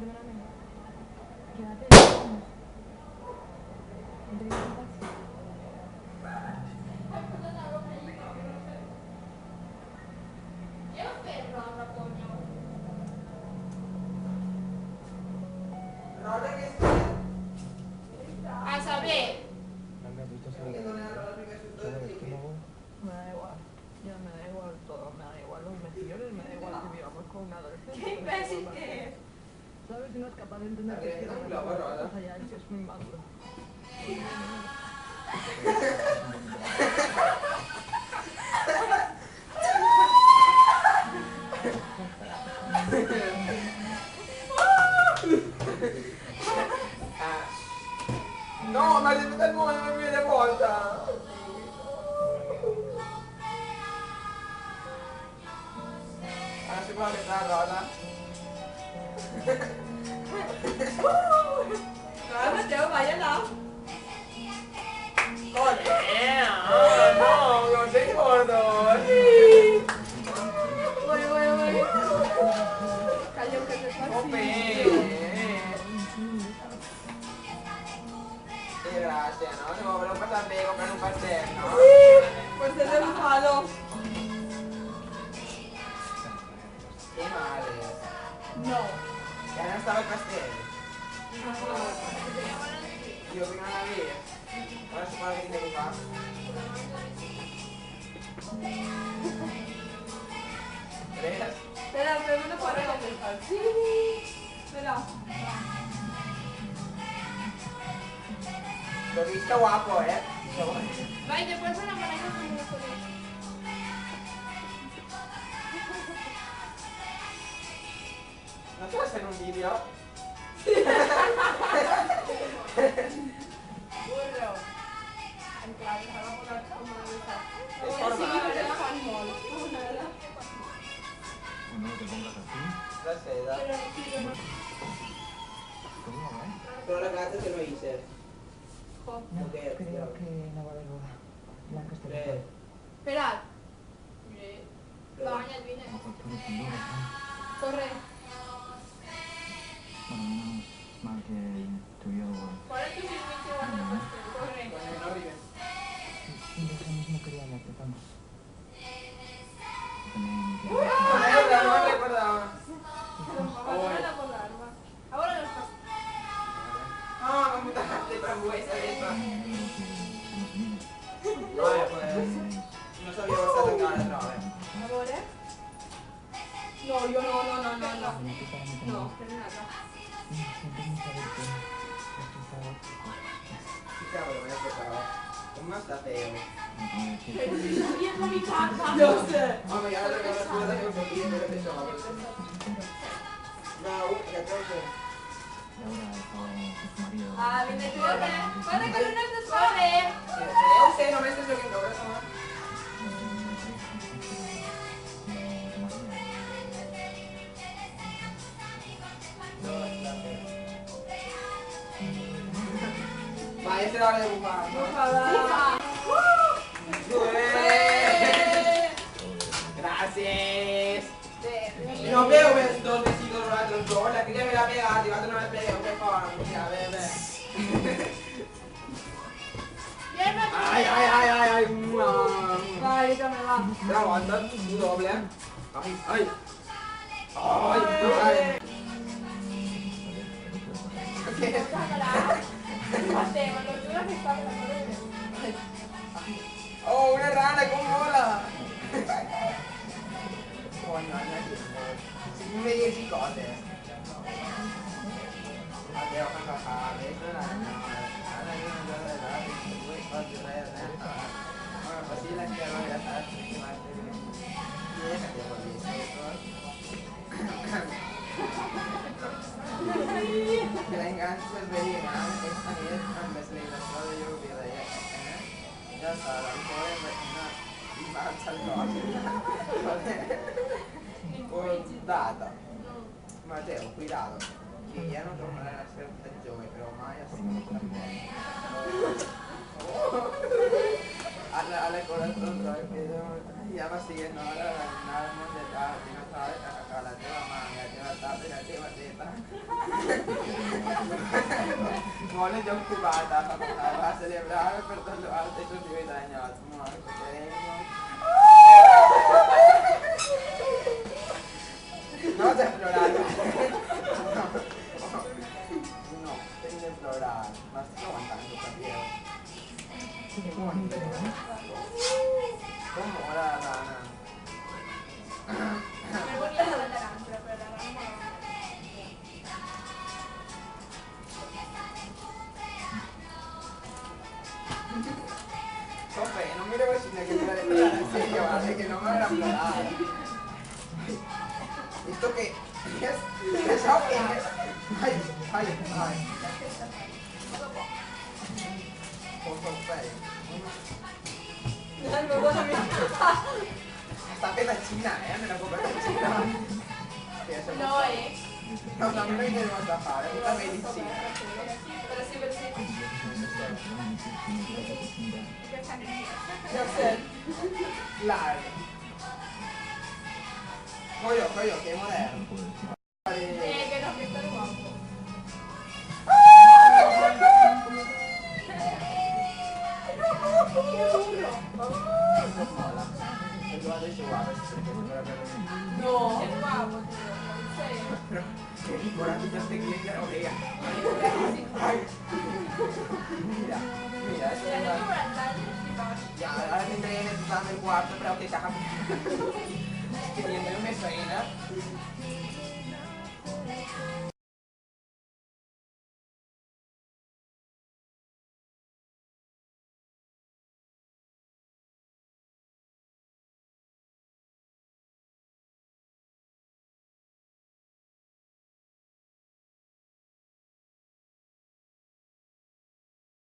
Perdóname. Quédate, vamos. ¿No te quieres un taxi? A saber. Me da igual. Ya me da igual todo. Me da igual los mejillones, me da igual que vivamos con un adolescente. ¡Qué imbécil que es! ¿Sabes? Si no es capaz de entender que quiero una cosa ya es que es muy maduro. No, ma siete del mondo, non mi viene volta! Allora si può mettere la rosa? No, Mateo, vaya là. No, non sei gordo! Voy. Calla, que te pasa. Gracias, ¿no? Se me volvió a pasar de comprar un pastel, ¿no? Pues te doy un palo. Qué mal No. Ya no estaba el pastel. Yo que no la vi. Ahora supongo que tiene que buscar. ¿Tres? Espera, pero no puedo contestar. Sí. Espera. Lo he visto guapo, ¿eh? Vai, después se la manejo con los colores. ¿No te vas a hacer un vídeo? Burro. En plan, estaba por la cama. Es Sí, normal. pero era fan mall. No te pongas así. La seda. Pero sí, yo no. ¿Cómo va? Pero la gata te lo hice. No, Ok, creo cuidado. que no va a haber boda. Blanca está Tres. ocupada. Esperad. Baña el vino. Facturas sin duda, ¿no? Corre. Bueno, menos mal que tuyo... ¿Cuál es tu servicio o algo más? Corre. Bueno, no vive. De eso mismo quería hablarte, vamos. También que... No me recordaba. Ahora la por la arma. Ahora los pasos. Ah, me gusta de frambuesa esa. Vale, pues. No sabía que estaba tan cara otra vez. ¿Ahora? No, yo no. No, pero nada. Siento mucho haberte destrozado. ¿Qué carajo me has preparado? ¿Cómo está feo? Pero si sabías a mi casa. Yo sé. Mamma, ya le voy a scusa che un pochino per le persone. No, che cosa? Y ahora estaba con su marido... Ah, viene tú. Corre, corre, no te corre. Usted no me está giocando, questo no? Vai, esta era la de bufar. Ojalá. Gracias. No veo dos vestidos l'altro giorno, la che me l'ha piegato, io non la piego, che fa? Ya, bebe. Ay, Vale, ya me va. Te la aguantas, tu doble. Ay. ¿Qué? Mateo, lo duro que está la corona. Oh, una rana con mola! Coño, si mi vedi cose. Matteo fa fare, così la chiaro in realtà la inganzo es very grande, esta ni es tan veslida, solo yo vi de ella. Ya está, la mejor es y marcha il data. Matteo, cuidado, che io non devo fare la stagione, però mai a sinistra. Alle corazón otra vez que ya va siguiendo ahora nada más de acá, y no sabe acá la teva manga, la teva tata, la teva teta. Vuole già occupata a celebrare per tanto altre tutti i italiani, ma no c'è plorare. No, devi plorare, ma sto aguantando capire. ¿Cómo la rana? Me ponía la tarántula, pero la rana no. Coppe, non mi devo decire che te la plorare in serio, vale, che non me la plorare. Visto che... Ciao che... Vai. Sta pedacina, me la può pedacina. No, No, no, non mi devo da fare, una medicina. Pero sí, pero sí. Ya sé. Claro. Voglio, che è moderno. Que no, que está guapo. No, es guapo, tío. Pero, che dico, ora tutti a ste clienti, oreja. Mira, adesso ya, ahora que entré en el cuarto, pero que está teniendo un meso ahí, ¿no?